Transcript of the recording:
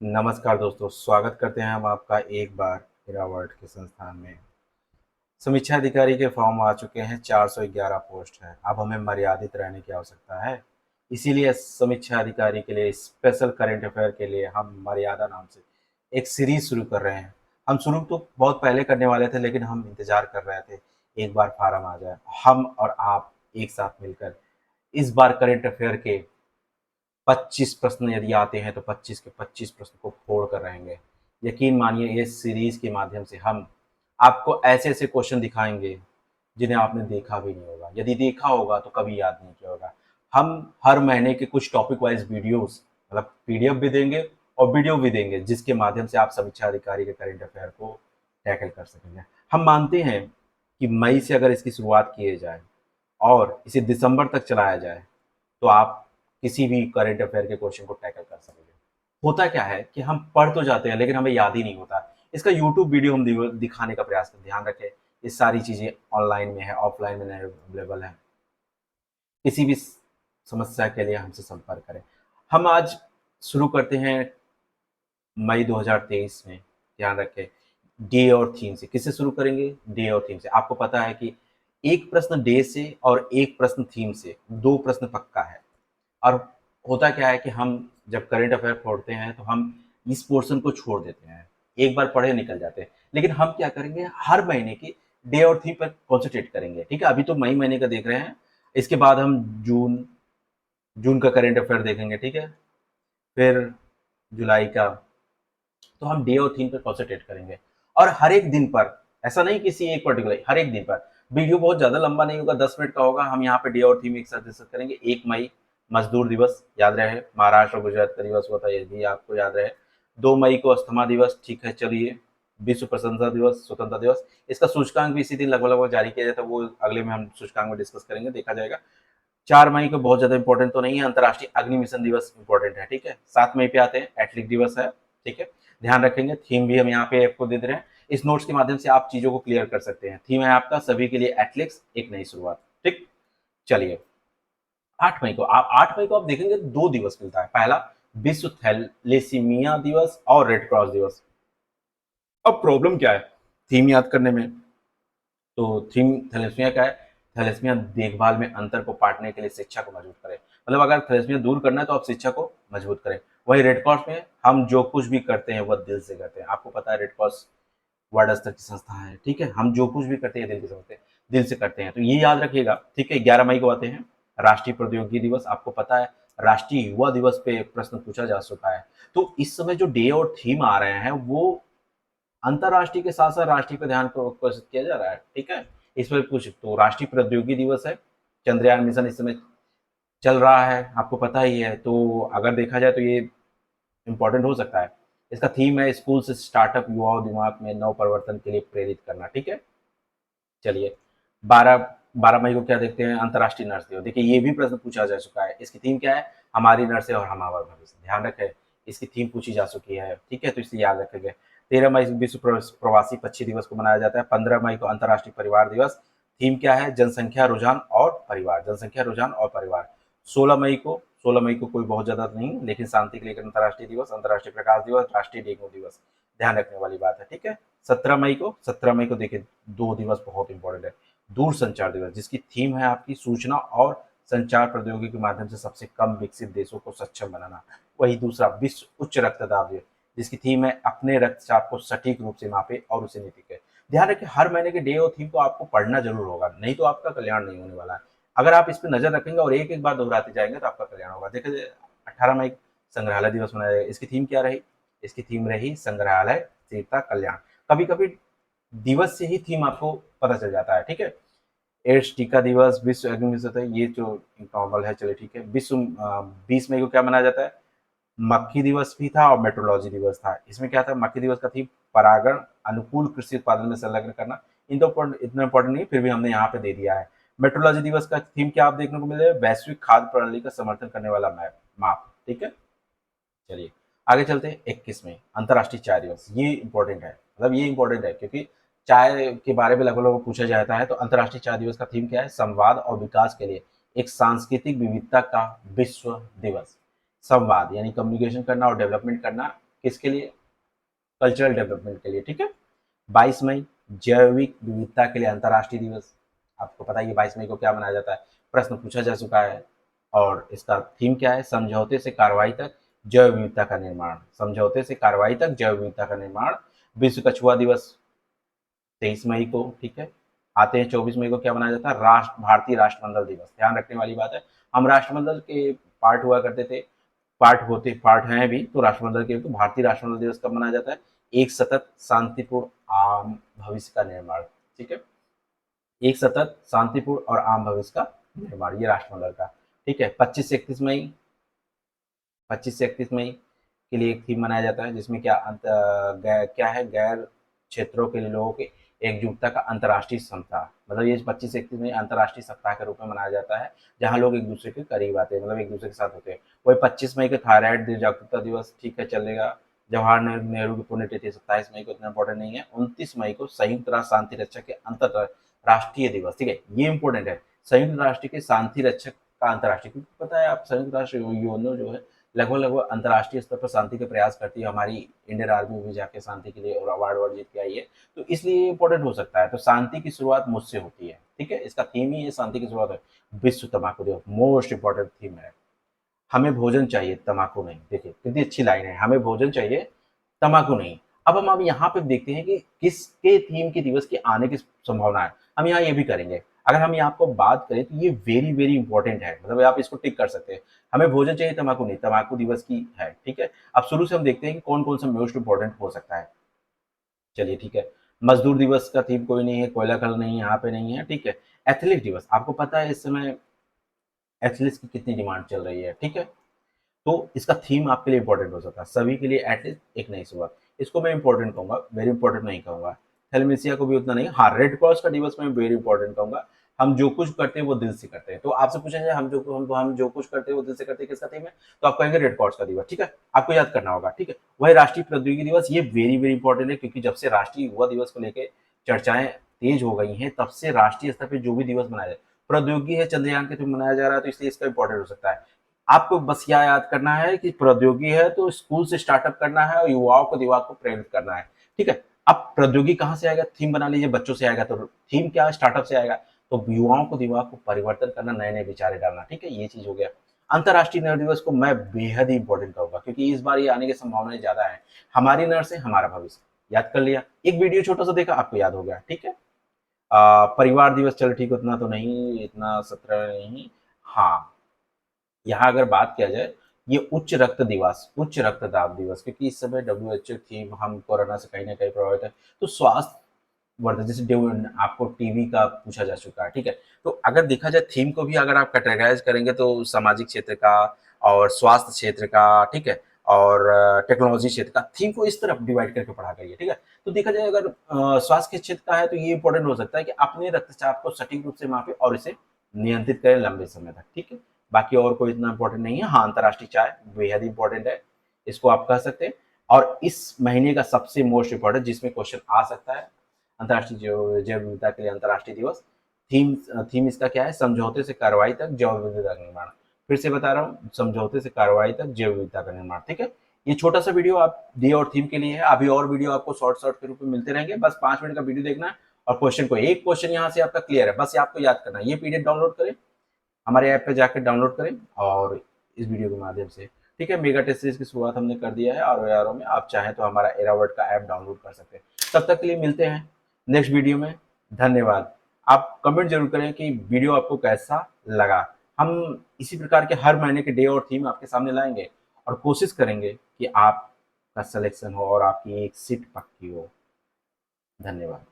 नमस्कार दोस्तों, स्वागत करते हैं हम आपका एक बार हीरा वर्ल्ड के संस्थान में। समीक्षा अधिकारी के फॉर्म आ चुके हैं, 411 पोस्ट है। अब हमें मर्यादित रहने की आवश्यकता है। इसीलिए समीक्षा अधिकारी के लिए स्पेशल करंट अफेयर के लिए हम मर्यादा नाम से एक सीरीज शुरू कर रहे हैं। हम शुरू तो बहुत पहले करने वाले थे, लेकिन हम इंतजार कर रहे थे एक बार फार्म आ जाए। हम और आप एक साथ मिलकर इस बार करंट अफेयर के 25 प्रश्न यदि आते हैं तो 25 के 25 प्रश्न को फोड़ कर रहेंगे। यकीन मानिए, इस सीरीज के माध्यम से हम आपको ऐसे ऐसे क्वेश्चन दिखाएंगे जिन्हें आपने देखा भी नहीं होगा। यदि देखा होगा तो कभी याद नहीं किया होगा। हम हर महीने के कुछ टॉपिक वाइज वीडियोस, मतलब पीडीएफ भी देंगे और वीडियो भी देंगे, जिसके माध्यम से आप समीक्षा अधिकारी के करंट अफेयर को टैकल कर सकेंगे। हम मानते हैं कि मई से अगर इसकी शुरुआत की जाए और इसे दिसंबर तक चलाया जाए तो आप किसी भी करंट अफेयर के क्वेश्चन को टैकल कर सकेंगे। होता क्या है कि हम पढ़ तो जाते हैं, लेकिन हमें याद ही नहीं होता। इसका यूट्यूब वीडियो हम दिखाने का प्रयास करें। ध्यान रखें, ये सारी चीज़ें ऑनलाइन में है, ऑफलाइन में अवेलेबल है। किसी भी समस्या के लिए हमसे संपर्क करें। हम आज शुरू करते हैं मई 2023 में। ध्यान रखें, डे और थीम से। किससे शुरू करेंगे? डे और थीम से। आपको पता है कि एक प्रश्न डे से और एक प्रश्न थीम से, दो प्रश्न पक्का है। और होता क्या है कि हम जब करंट अफेयर पढ़ते हैं तो हम इस पोर्शन को छोड़ देते हैं, एक बार पढ़े निकल जाते हैं। लेकिन हम क्या करेंगे, हर महीने की डे और थीम पर कॉन्सेंट्रेट करेंगे। ठीक है, अभी तो मई महीने का देख रहे हैं, इसके बाद हम जून जून का करंट अफेयर देखेंगे। ठीक है, फिर जुलाई का। तो हम डे और थीम पर कॉन्सेंट्रेट करेंगे। और हर एक दिन पर, ऐसा नहीं किसी एक पर्टिकुलर, हर एक दिन पर। वीडियो बहुत ज़्यादा लंबा नहीं होगा, 10 मिनट का होगा। हम यहाँ पे डे और थीम एक साथ डिस्कस करेंगे। 1 मई मजदूर दिवस, याद रहे। महाराष्ट्र और गुजरात का दिवस हुआ था, ये भी आपको याद रहे। 2 मई को अस्थमा दिवस, ठीक है चलिए। विश्व प्रशंसा दिवस, स्वतंत्रता दिवस। इसका सूचकांक भी इसी दिन लगभग लगभग जारी किया जाता है, वो अगले में हम सूचकांक में डिस्कस करेंगे, देखा जाएगा। 4 मई को बहुत ज्यादा इंपॉर्टेंट तो नहीं है, अंतर्राष्ट्रीय अग्नि मिशन दिवस इंपॉर्टेंट है। ठीक है, 7 मई पे आते हैं, एथलीट दिवस है। ठीक है, ध्यान रखेंगे। थीम भी हम यहाँ पे आपको दे दे रहे हैं। इस नोट्स के माध्यम से आप चीजों को क्लियर कर सकते हैं। थीम है आपका सभी के लिए एथलेटिक्स, एक नई शुरुआत। ठीक, चलिए। 8 मई को आप देखेंगे 2 दिवस मिलता है। पहला, विश्व थैलेसीमिया दिवस और रेड क्रॉस दिवस। अब प्रॉब्लम क्या है थीम याद करने में? तो थीम थैलेसीमिया क्या है? थैलेसीमिया देखभाल में अंतर को पाटने के लिए शिक्षा को मजबूत करें। मतलब अगर थैलेसीमिया दूर करना है तो आप शिक्षा को मजबूत करें। वही रेड क्रॉस में हम जो कुछ भी करते हैं वह दिल से करते हैं। आपको पता है रेड क्रॉस वर्ल्ड स्तर की संस्था है। ठीक है, हम जो कुछ भी करते हैं दिल से समझते हैं, दिल से करते हैं। तो ये याद रखिएगा। ठीक है, 11 मई को आते हैं, राष्ट्रीय प्रौद्योगिकी दिवस। आपको पता है राष्ट्रीय युवा दिवस पे प्रश्न पूछा जा चुका है। तो इस समय जो डे और थीम आ रहे हैं वो अंतर्राष्ट्रीय के साथ साथ राष्ट्रीय पे ध्यान आकर्षित किया जा रहा है। ठीक है, इस पर कुछ तो राष्ट्रीय प्रौद्योगिकी दिवस है। चंद्रयान मिशन इस समय चल रहा है, आपको पता ही है। तो अगर देखा जाए तो ये इंपॉर्टेंट हो सकता है। इसका थीम है स्कूल से स्टार्टअप, युवाओं दिमाग में नव परिवर्तन के लिए प्रेरित करना। ठीक है, चलिए। 12 12 मई को क्या देखते हैं? अंतर्राष्ट्रीय नर्स दिवस। देखिए, ये भी प्रश्न पूछा जा चुका है। इसकी थीम क्या है? हमारी नर्सें और हमारा भविष्य। ध्यान रखें, इसकी थीम पूछी जा चुकी है। ठीक है, तो इसलिए याद रखेंगे। 13 मई विश्व प्रवासी पक्षी दिवस को मनाया जाता है। 15 मई को अंतर्राष्ट्रीय परिवार दिवस। थीम क्या है? जनसंख्या, रुझान और परिवार। जनसंख्या, रुझान और परिवार। 16 मई को कोई बहुत ज्यादा नहीं, लेकिन शांति के लिए अंतर्राष्ट्रीय दिवस, अंतर्राष्ट्रीय प्रकाश दिवस, राष्ट्रीय डेंगू दिवस। ध्यान रखने वाली बात है। ठीक है, 17 मई को देखिए, 2 दिवस बहुत इंपॉर्टेंट है। दूर संचार दिवस, जिसकी थीम है आपकी सूचना और संचार प्रौद्योगिकी के माध्यम से सबसे कम विकसित देशों को सक्षम बनाना। वही दूसरा, विश्व उच्च रक्तदाब दिवस, जिसकी थीम है अपने रक्तचाप को सटीक रूप से मापे और उसे नीति के। ध्यान रखिए, हर महीने के डे और थीम को आपको पढ़ना जरूर होगा, नहीं तो आपका कल्याण नहीं होने वाला है। अगर आप इस पर नजर रखेंगे और एक एक बार दोहराते जाएंगे तो आपका कल्याण होगा। देखिए, 18 मई संग्रहालय दिवस मनाया जाएगा। इसकी थीम क्या रही? इसकी थीम रही संग्रहालय, स्थिरता, कल्याण। कभी कभी दिवस से ही थीम आपको पता चल जाता है। ठीक है, एड्स टीका दिवस, विश्व अग्नि दिवस है, ये जो नॉर्मल है। चलिए ठीक है। 20 मई को क्या मनाया जाता है? मक्खी दिवस भी था और मेट्रोलॉजी दिवस था। इसमें क्या था? मक्खी दिवस का थीम परागण अनुकूल कृषि उत्पादन में संलग्न करना। इन तो इतना इंपॉर्टेंट नहीं, फिर भी हमने यहाँ पे दे दिया है। मेट्रोलॉजी दिवस का थीम क्या आप देखने को मिलेगा? वैश्विक खाद्य प्रणाली का समर्थन करने वाला मैप माप। ठीक है, चलिए आगे चलते हैं। 21 में अंतर्राष्ट्रीय चाय दिवस। ये इंपॉर्टेंट है, मतलब ये इंपॉर्टेंट है क्योंकि चाय के बारे में लगभग लगभग पूछा जाता है। तो अंतर्राष्ट्रीय चाय दिवस का थीम क्या है? संवाद और विकास के लिए एक सांस्कृतिक विविधता का विश्व दिवस। संवाद यानी कम्युनिकेशन करना और डेवलपमेंट करना, किसके लिए? कल्चरल डेवलपमेंट के लिए, ठीक है। 22 मई जैविक विविधता के लिए अंतर्राष्ट्रीय दिवस। आपको पता है कि 22 मई को क्या मनाया जाता है, प्रश्न पूछा जा चुका है। और इसका थीम क्या है? समझौते से कार्रवाई तक जैव विविधता का निर्माण। समझौते से कार्रवाई तक जैव विविधता का निर्माण। विश्व कछुआ दिवस 23 मई को, ठीक है। आते हैं 24 मई को, क्या मनाया जाता है? भारतीय राष्ट्रमंडल दिवस। ध्यान रखने वाली बात है, हम राष्ट्रमंडल के पार्ट हुआ करते थे, पार्ट हैं भी, तो राष्ट्रमंडल के, तो भारतीय राष्ट्रमंडल दिवस कब मनाया जाता है? एक सतत शांतिपूर्ण आम भविष्य का निर्माण, ठीक है। एक सतत शांतिपूर्ण और आम भविष्य का निर्माण, ये राष्ट्रमंडल का, ठीक है। 25 से 31 मई के लिए एक थीम मनाया जाता है, जिसमें क्या है? गैर क्षेत्रों के लोगों की एकजुटता का अंतर्राष्ट्रीय सप्ताह। मतलब ये 25 से 31 मई अंतर्राष्ट्रीय सप्ताह के रूप में मनाया जाता है, जहाँ लोग एक दूसरे के करीब आते हैं, मतलब एक दूसरे के साथ होते हैं। वही 25 मई को थायराइड जागरूकता दिवस, ठीक है, चलेगा। जवाहरलाल नेहरू की पुण्यतिथि 27 मई को, इतना इंपॉर्टेंट नहीं है। 29 मई को संयुक्त राष्ट्र शांति रक्षक के अंतरराष्ट्रीय दिवस, ठीक है, ये इंपॉर्टेंट है। संयुक्त राष्ट्र के शांति रक्षक का अंतर्राष्ट्रीय, क्योंकि पता है आप, संयुक्त राष्ट्र यूएनओ जो है लगभग अंतर्राष्ट्रीय स्तर पर शांति के प्रयास करती है। हमारी इंडियन आर्मी भी जाके शांति के लिए और अवार्ड जीत के आई है, तो इसलिए इंपॉर्टेंट हो सकता है। तो शांति की शुरुआत मुझसे होती है, ठीक है, इसका थीम ही है शांति की शुरुआत है। विश्व तम्बाकू दिवस मोस्ट इंपॉर्टेंट थीम है। हमें भोजन चाहिए, तम्बाकू नहीं। देखिए कितनी अच्छी लाइन है, हमें भोजन चाहिए, तम्बाकू नहीं। अब यहाँ पे देखते हैं कि किसके थीम के दिवस की आने की संभावना है। हम यहाँ ये भी करेंगे। अगर हम यहाँ को बात करें तो ये वेरी वेरी इंपॉर्टेंट है, मतलब आप इसको टिक कर सकते हैं। हमें भोजन चाहिए, तम्बाकू नहीं, तम्बाकू दिवस की है, ठीक है। अब शुरू से हम देखते हैं कि कौन कौन सा मोस्ट इंपॉर्टेंट हो सकता है। चलिए ठीक है। मजदूर दिवस का थीम कोई नहीं है, कोयला कल नहीं है, यहाँ पे नहीं है, ठीक है। एथलीट दिवस, आपको पता है इस समय एथलीट्स की कितनी डिमांड चल रही है, ठीक है। तो इसका थीम आपके लिए इंपॉर्टेंट हो सकता है, सभी के लिए एटलीस्ट एक नई शुरुआत। इसको मैं इंपॉर्टेंट कहूंगा, वेरी इंपॉर्टेंट नहीं कहूंगा। थैलेमीसिया को भी उतना नहीं। हाँ, रेड क्रॉस का दिवस मैं वेरी इंपॉर्टेंट कहूंगा। हम जो कुछ करते हैं वो दिल से करते हैं। तो आपसे पूछा जाए हम जो कुछ करते हैं वो दिल से करते हैं, किसका थीम है? तो आप कहेंगे रेड क्रॉस का दिवस, ठीक है। आपको याद करना होगा, ठीक है। वही राष्ट्रीय प्रौद्योगिकी दिवस, ये वेरी वेरी इंपॉर्टेंट है, क्योंकि जब से राष्ट्रीय युवा दिवस को लेकर चर्चाएं तेज हो गई हैं, तब से राष्ट्रीय स्तर पर जो भी दिवस मनाया जाए, प्रौद्योगिकी है, चंद्रयान के थ्रू मनाया जा रहा है, तो इसलिए इसका इंपॉर्टेंट हो सकता है। आपको बस यह याद करना है कि प्रौद्योगिकी है तो स्कूल से स्टार्टअप करना है और युवाओं को दिमाग को प्रेरित करना है, ठीक है। अब प्रौद्योगिकी कहाँ से आएगा? थीम बना लीजिए, बच्चों से आएगा। तो थीम क्या? स्टार्टअप से आएगा। तो युवाओं को दिमाग को परिवर्तन करना, नए नए विचार डालना, ठीक है, ये चीज हो गया। अंतर्राष्ट्रीय नर दिवस को मैं बेहद ही इंपॉर्टेंट कहूंगा, क्योंकि इस बार ये आने की संभावनाएं ज्यादा है। हमारी नर से हमारा भविष्य, याद कर लिया। एक वीडियो छोटा सा देखा, आपको याद हो गया, ठीक है। परिवार दिवस, चलो ठीक, उतना तो नहीं, इतना 17 नहीं। हाँ, यहाँ अगर बात किया जाए, ये उच्च रक्तदाब दिवस, क्योंकि इस समय WHO थी, हम कोरोना से कहीं ना कहीं प्रभावित है, तो स्वास्थ्य वर्धक, जैसे आपको टीबी का पूछा जा चुका है, ठीक है। तो अगर देखा जाए थीम को भी अगर आप कैटेगराइज करेंगे, तो सामाजिक क्षेत्र का और स्वास्थ्य क्षेत्र का, ठीक है, और टेक्नोलॉजी क्षेत्र का, थीम को इस तरफ डिवाइड करके पढ़ा करिए, ठीक है। तो देखा जाए अगर स्वास्थ्य के क्षेत्र का है, तो ये इंपॉर्टेंट हो सकता है कि अपने रक्तचाप को सटीक रूप से मापे और इसे नियंत्रित करें लंबे समय तक, ठीक है। बाकी और कोई इतना इंपॉर्टेंट नहीं है। हाँ, अंतर्राष्ट्रीय चाय बेहद इंपॉर्टेंट है, इसको आप कह सकते हैं। और इस महीने का सबसे मोस्ट इंपॉर्टेंट, जिसमें क्वेश्चन आ सकता है, अंतर्राष्ट्रीय जैव विविधता के लिए अंतर्राष्ट्रीय दिवस। थीम थीम इसका क्या है? समझौते से कार्रवाई तक जैव विविधता का निर्माण। फिर से बता रहा हूँ, समझौते से कार्रवाई तक जैव विविधता का निर्माण, ठीक है। ये छोटा सा वीडियो आप डे और थीम के लिए है। अभी और वीडियो आपको शॉर्ट शॉर्ट के रूप में मिलते रहेंगे, बस 5 मिनट का वीडियो देखना है और क्वेश्चन को, एक क्वेश्चन यहाँ से आपका क्लियर है, बस ये आपको याद करना है। ये PDF डाउनलोड करें, हमारे ऐप पे जाकर डाउनलोड करें, और इस वीडियो के माध्यम से, ठीक है। मेगा टेस्ट सीरीज की शुरुआत हमने कर दिया है, और यारों में आप चाहें तो हमारा एरावर्ड का ऐप डाउनलोड कर सकते हैं। तब तक के लिए मिलते हैं नेक्स्ट वीडियो में। धन्यवाद। आप कमेंट जरूर करें कि वीडियो आपको कैसा लगा। हम इसी प्रकार के हर महीने के डे और थीम आपके सामने लाएंगे, और कोशिश करेंगे कि आपका सिलेक्शन हो और आपकी एक सीट पक्की हो। धन्यवाद।